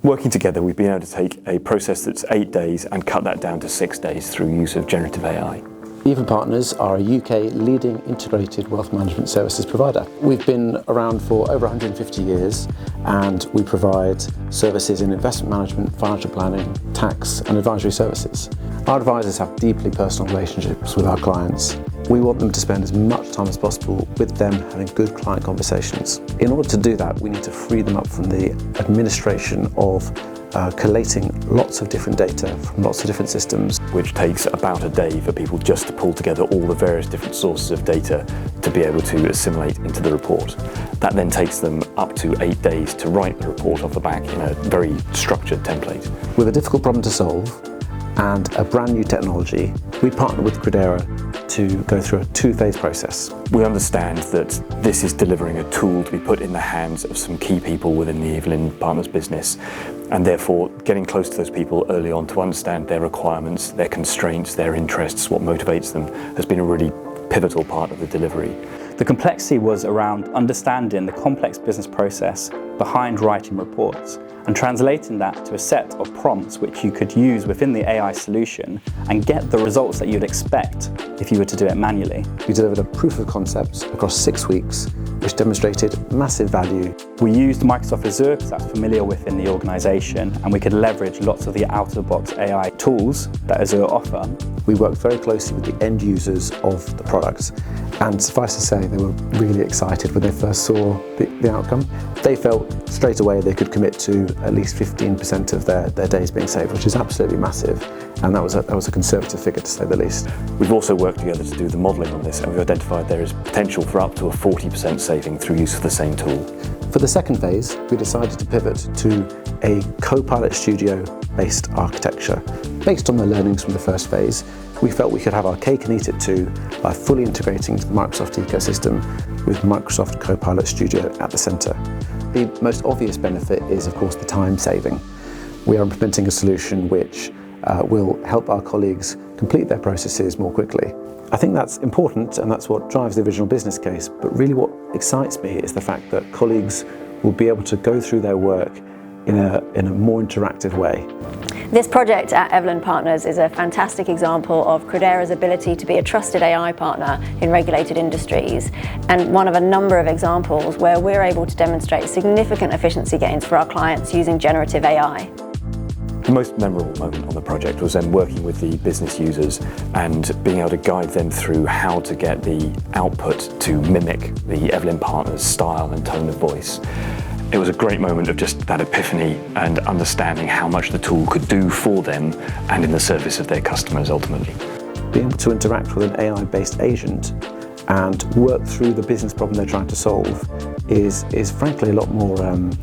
Working together, we've been able to take a process that's 8 days and cut that down to 6 days through use of generative AI. Evelyn Partners are a UK leading integrated wealth management services provider. We've been around for over 150 years and we provide services in investment management, financial planning, tax and advisory services. Our advisors have deeply personal relationships with our clients. We want them to spend as much time as possible with them having good client conversations. In order to do that, we need to free them up from the administration of collating lots of different data from lots of different systems. Which takes about a day for people just to pull together all the various different sources of data to be able to assimilate into the report. That then takes them up to 8 days to write the report off the back in a very structured template. With a difficult problem to solve and a brand new technology, we partner with Credera to go through a 2-phase process. We understand that this is delivering a tool to be put in the hands of some key people within the Evelyn Partners business, and therefore getting close to those people early on to understand their requirements, their constraints, their interests, what motivates them, has been a really pivotal part of the delivery. The complexity was around understanding the complex business process behind writing reports and translating that to a set of prompts which you could use within the AI solution and get the results that you'd expect if you were to do it manually. We delivered a proof of concept across 6 weeks, which demonstrated massive value. We used Microsoft Azure because that's familiar within the organisation, and we could leverage lots of the out-of-the-box AI tools that Azure offer. We worked very closely with the end users of the product, and suffice to say, they were really excited when they first saw the outcome. They felt straight away they could commit to at least 15% of their days being saved, which is absolutely massive, and that was a conservative figure to say the least. We've also worked together to do the modelling on this, and we've identified there is potential for up to a 40% saving through use of the same tool. For the second phase, we decided to pivot to a Copilot Studio-based architecture. Based on the learnings from the first phase, we felt we could have our cake and eat it too by fully integrating into the Microsoft ecosystem with Microsoft Copilot Studio at the centre. The most obvious benefit is, of course, the time saving. We are implementing a solution which will help our colleagues complete their processes more quickly. I think that's important, and that's what drives the original business case, but really what excites me is the fact that colleagues will be able to go through their work in a more interactive way. This project at Evelyn Partners is a fantastic example of Credera's ability to be a trusted AI partner in regulated industries, and one of a number of examples where we're able to demonstrate significant efficiency gains for our clients using generative AI. The most memorable moment on the project was then working with the business users and being able to guide them through how to get the output to mimic the Evelyn Partners style and tone of voice. It was a great moment of just that epiphany and understanding how much the tool could do for them and in the service of their customers ultimately. Being able to interact with an AI-based agent and work through the business problem they're trying to solve is frankly a lot more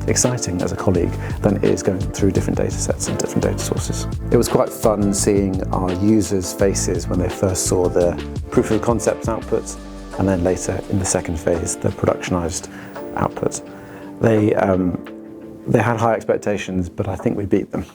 exciting as a colleague than it is going through different data sets and different data sources. It was quite fun seeing our users' faces when they first saw the proof of concept output, and then later in the second phase, the productionized output. They had high expectations, but I think we beat them.